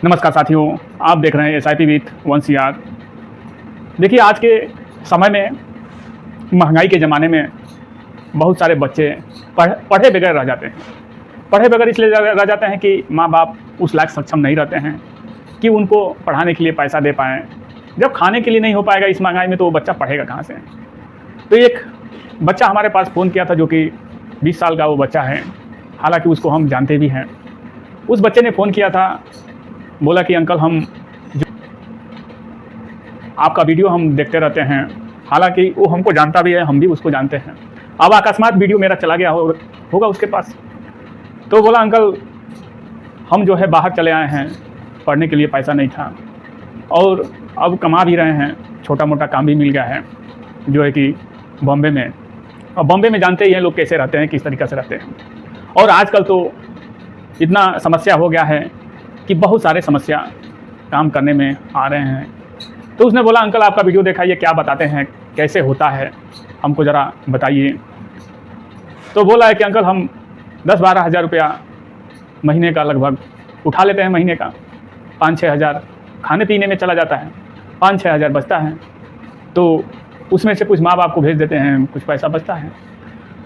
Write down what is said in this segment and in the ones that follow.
नमस्कार साथियों, आप देख रहे हैं SIP विथ वंशियार। देखिए, आज के समय में महंगाई के ज़माने में बहुत सारे बच्चे पढ़े बगैर रह जाते हैं। पढ़े बगैर इसलिए रह जाते हैं कि माँ बाप उस लायक सक्षम नहीं रहते हैं कि उनको पढ़ाने के लिए पैसा दे पाएँ। जब खाने के लिए नहीं हो पाएगा इस महंगाई में, तो वो बच्चा पढ़ेगा कहाँ से। तो एक बच्चा हमारे पास फ़ोन किया था, जो कि 20 साल का वो बच्चा है। हालांकि उसको हम जानते भी हैं। उस बच्चे ने फ़ोन किया था, बोला कि अंकल, हम जो आपका वीडियो हम देखते रहते हैं। हालांकि वो हमको जानता भी है, हम भी उसको जानते हैं। अब अकस्मात वीडियो मेरा चला गया होगा उसके पास। तो बोला, अंकल, हम जो है बाहर चले आए हैं, पढ़ने के लिए पैसा नहीं था और अब कमा भी रहे हैं, छोटा मोटा काम भी मिल गया है, जो है कि बॉम्बे में। और बॉम्बे में जानते ही हैं लोग कैसे रहते हैं, किस तरीक़े से रहते हैं। और आजकल तो इतना समस्या हो गया है कि बहुत सारे समस्या काम करने में आ रहे हैं। तो उसने बोला, अंकल, आपका वीडियो देखा, ये क्या बताते हैं, कैसे होता है, हमको ज़रा बताइए। तो बोला है कि अंकल, हम 10-12 हज़ार रुपया महीने का लगभग उठा लेते हैं। महीने का 5-6 हज़ार खाने पीने में चला जाता है, 5-6 हज़ार बचता है। तो उसमें से कुछ माँ बाप को भेज देते हैं, कुछ पैसा बचता है।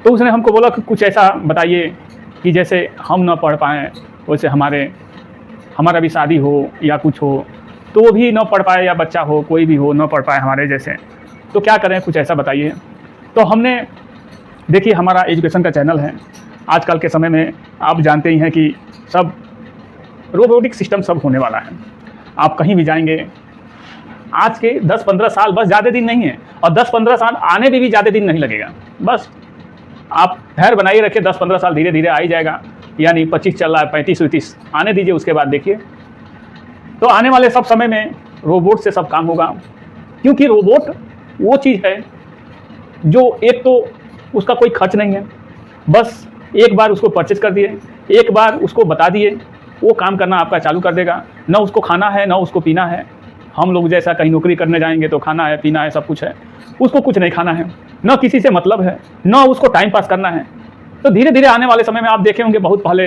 तो उसने हमको बोला कि कुछ ऐसा बताइए कि जैसे हम ना पढ़ पाएँ, वैसे हमारा भी शादी हो या कुछ हो तो वो भी ना पढ़ पाए, या बच्चा हो, कोई भी हो, ना पढ़ पाए हमारे जैसे, तो क्या करें, कुछ ऐसा बताइए। तो हमने, देखिए, हमारा एजुकेशन का चैनल है। आजकल के समय में आप जानते ही हैं कि सब रोबोटिक सिस्टम सब होने वाला है। आप कहीं भी जाएंगे, आज के 10-15 साल बस ज़्यादा दिन नहीं है, और 10-15 साल आने में भी ज़्यादा दिन नहीं लगेगा। बस आप धैर्य बनाइए रखिए, 10-15 साल धीरे धीरे आ ही जाएगा। यानी 25 चल रहा है, 35-39 आने दीजिए, उसके बाद देखिए। तो आने वाले सब समय में रोबोट से सब काम होगा। क्योंकि रोबोट वो चीज़ है जो एक तो उसका कोई खर्च नहीं है, बस एक बार उसको परचेज कर दिए, एक बार उसको बता दिए, वो काम करना आपका चालू कर देगा। ना उसको खाना है, ना उसको पीना है। हम लोग जैसा कहीं नौकरी करने जाएंगे तो खाना है, पीना है, सब कुछ है। उसको कुछ नहीं खाना है, ना किसी से मतलब है, ना उसको टाइम पास करना है। तो धीरे धीरे आने वाले समय में आप देखे होंगे, बहुत पहले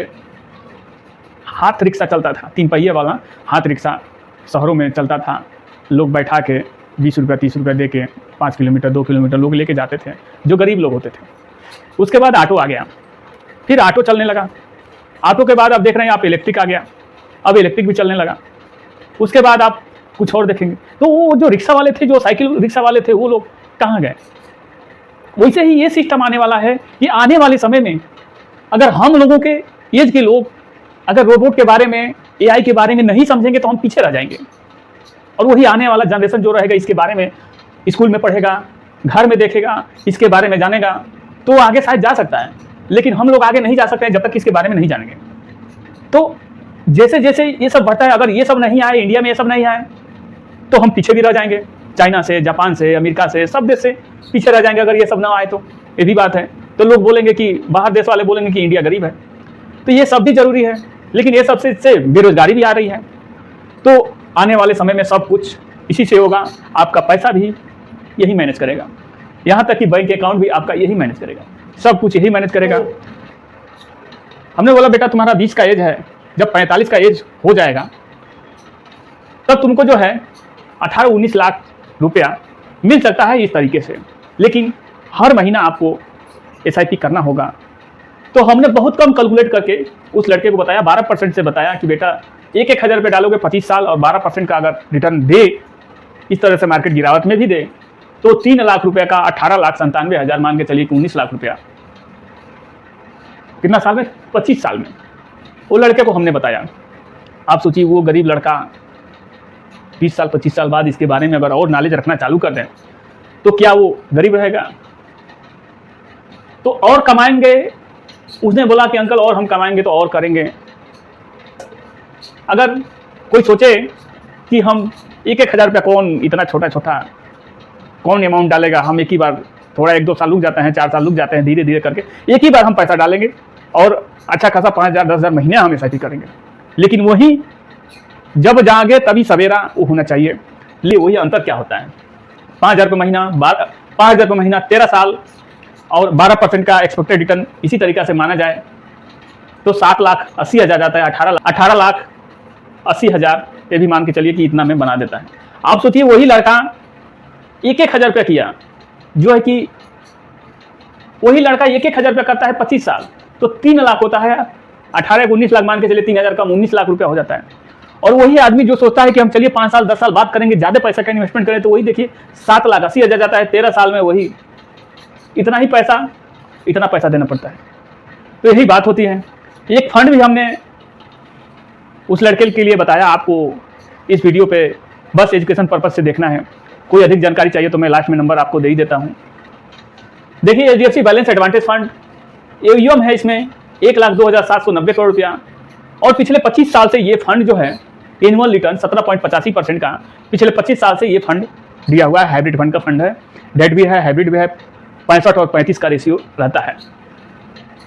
हाथ रिक्शा चलता था, 3 पहिए वाला हाथ रिक्शा शहरों में चलता था। लोग बैठा के 20 रुपया 30 रुपया दे के 5 किलोमीटर 2 किलोमीटर लोग लेके जाते थे, जो गरीब लोग होते थे। उसके बाद ऑटो आ गया, फिर ऑटो चलने लगा। ऑटो के बाद आप देख रहे हैं, आप इलेक्ट्रिक आ गया, अब इलेक्ट्रिक भी चलने लगा। उसके बाद आप कुछ और देखेंगे, तो वो जो रिक्शा वाले थे, जो साइकिल रिक्शा वाले थे, वो लोग कहाँ गए। वैसे ही ये सिस्टम आने वाला है कि आने वाले समय में अगर हम लोगों के एज के लोग अगर रोबोट के बारे में, AI के बारे में नहीं समझेंगे तो हम पीछे रह जाएंगे। और वही आने वाला जनरेशन जो रहेगा, इसके बारे में स्कूल में पढ़ेगा, घर में देखेगा, इसके बारे में जानेगा, तो आगे शायद जा सकता है। लेकिन हम लोग आगे नहीं जा सकते हैं जब तक इसके बारे में नहीं जानेंगे। तो जैसे जैसे ये सब बढ़ता है, अगर ये सब नहीं आए, इंडिया में ये सब नहीं आए, तो हम पीछे भी रह जाएंगे। चाइना से, जापान से, अमेरिका से, सब देश से पीछे रह जाएंगे अगर ये सब ना आए तो। ये भी बात है। तो लोग बोलेंगे कि बाहर देश वाले बोलेंगे कि इंडिया गरीब है। तो ये सब भी जरूरी है, लेकिन ये सबसे इससे बेरोजगारी भी आ रही है। तो आने वाले समय में सब कुछ इसी से होगा। आपका पैसा भी यही मैनेज करेगा, यहाँ तक कि बैंक अकाउंट भी आपका यही मैनेज करेगा, सब कुछ यही मैनेज करेगा। हमने बोला, बेटा, तुम्हारा 20 का एज है, जब 45 का एज हो जाएगा तब तुमको जो है 18-19 लाख रुपया मिल सकता है इस तरीके से। लेकिन हर महीना आपको SIP करना होगा। तो हमने बहुत कम कैलकुलेट करके उस लड़के को बताया, 12% से बताया कि बेटा 1-1 हज़ार रुपये डालोगे 25 साल, और 12% का अगर रिटर्न दे, इस तरह से मार्केट गिरावट में भी दे, तो 3 लाख रुपये का 18,97,000 मान के चलिए कि 19 लाख रुपया कितना साल में, 25 साल में। वो लड़के को हमने बताया। आप सोचिए, वो गरीब लड़का 20 साल 25 साल बाद इसके बारे में अगर और नॉलेज रखना चालू कर दें, तो क्या वो गरीब रहेगा? तो और कमाएंगे। उसने बोला कि अंकल, और हम कमाएंगे तो और करेंगे। अगर कोई सोचे कि हम 1-1 हज़ार रुपया, कौन इतना छोटा छोटा कौन अमाउंट डालेगा, हम एक ही बार, थोड़ा 1-2 साल रुक जाते हैं, 4 साल रुक जाते हैं, धीरे धीरे करके एक ही बार हम पैसा डालेंगे और अच्छा खासा 5,000 10,000 महीने हम SIP करेंगे। लेकिन वही जब जागे तभी सवेरा वो होना चाहिए। लेकिन वही अंतर क्या होता है, 5,000 रुपये महीना, 5,000 रुपये महीना 13 साल, और 12% का एक्सपेक्टेड रिटर्न इसी तरीक़ा से माना जाए तो 7,80,000 जाता है। 18 लाख 80,000, ये भी मान के चलिए कि इतना में बना देता है। आप सोचिए वही लड़का 1-1 हज़ार रुपया किया, जो है कि वही लड़का 1-1 हज़ार रुपया करता है 25 साल, तो 3 लाख होता है। 18 को 19 लाख मान के चलिए, 3,000 कम 19 लाख रुपया हो जाता है। और वही आदमी जो सोचता है कि हम चलिए 5 साल 10 साल बात करेंगे, ज़्यादा पैसा का इन्वेस्टमेंट करें, तो वही देखिए 7,80,000 जाता है। 13 साल में वही इतना पैसा देना पड़ता है। तो यही बात होती है। एक फंड भी हमने उस लड़के के लिए बताया, आपको इस वीडियो पे बस एजुकेशन पर्पज से देखना है। कोई अधिक जानकारी चाहिए तो मैं लास्ट में नंबर आपको दे ही देता हूँ। देखिए HDFC balance advantage fund AUM है इसमें 1,02,790 करोड़ रुपया, और पिछले 25 साल से ये फंड जो है एनुअल रिटर्न 17.85% का पिछले 25 साल से ये फंड दिया हुआ है। हाइब्रिड फंड का फंड है, डेट भी है, हाइब्रिड भी है। 65 और 35 का रेशियो रहता है।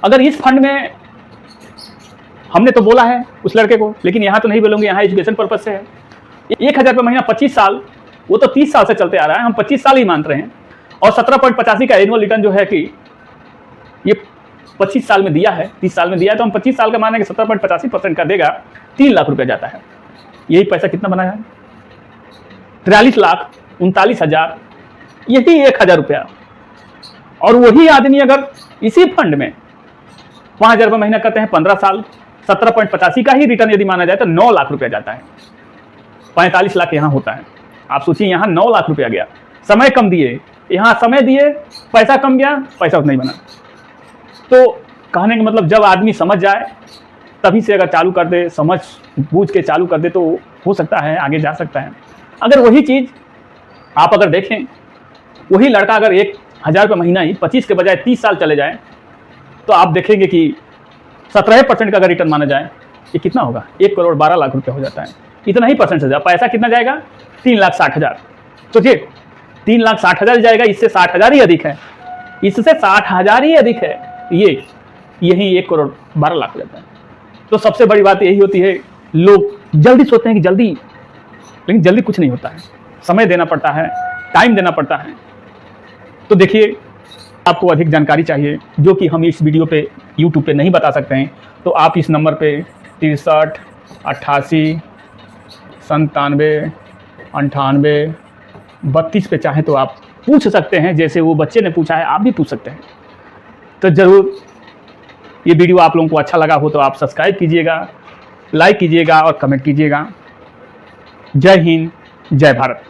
अगर इस फंड में हमने तो बोला है उस लड़के को, लेकिन यहाँ तो नहीं बोलूँगे, यहाँ एजुकेशन पर्पज से है। 1,000 रुपये महीना 25 साल, वो तो 30 साल से चलते आ रहा है, हम 25 साल ही मान रहे हैं। और 17.85 का एनुअल रिटर्न जो है कि ये 25 साल में दिया है, 30 साल में दिया है, तो हम 25 साल का मानेंगे 17.85% का देगा, 3 लाख रुपया जाता है। यही पैसा कितना बनाया है? 43,39,000, यही 1,000 रुपया। और वही आदमी अगर इसी फंड में 5,000 रुपये महीना करते हैं 15 साल, 17.85 का ही रिटर्न यदि माना जाए तो 9 लाख रुपया जाता है। 45 लाख यहाँ होता है। आप सोचिए यहाँ 9 लाख रुपया गया, समय कम दिए, यहाँ समय दिए, पैसा कम गया, पैसा उतना ही बना। तो कहने का मतलब जब आदमी समझ जाए तभी से अगर चालू कर दे, समझ बूझ के चालू कर दे, तो हो सकता है आगे जा सकता है। अगर वही चीज़ आप अगर देखें, वही लड़का अगर 1,000 रुपये महीना ही 25 के बजाय 30 साल चले जाए, तो आप देखेंगे कि 17% का अगर रिटर्न माना जाए, ये कितना होगा? 1,12,00,000 रुपये हो जाता है। इतना ही परसेंट से जाए, पैसा कितना जाएगा? 3,60,000। सोचिए 3,60,000 जाएगा, इससे 60,000 ही अधिक है, इससे 60,000 ही अधिक है। यही 1,12,00,000 हो जाता है। तो सबसे बड़ी बात यही होती है, लोग जल्दी सोचते हैं कि जल्दी, लेकिन जल्दी कुछ नहीं होता है। समय देना पड़ता है, टाइम देना पड़ता है। तो देखिए, आपको अधिक जानकारी चाहिए जो कि हम इस वीडियो पे YouTube पे नहीं बता सकते हैं, तो आप इस नंबर पे 63 88 97 98 32 पे चाहें तो आप पूछ सकते हैं। जैसे वो बच्चे ने पूछा है, आप भी पूछ सकते हैं। तो ज़रूर ये वीडियो आप लोगों को अच्छा लगा हो तो आप सब्सक्राइब कीजिएगा, लाइक कीजिएगा और कमेंट कीजिएगा। जय हिंद, जय भारत।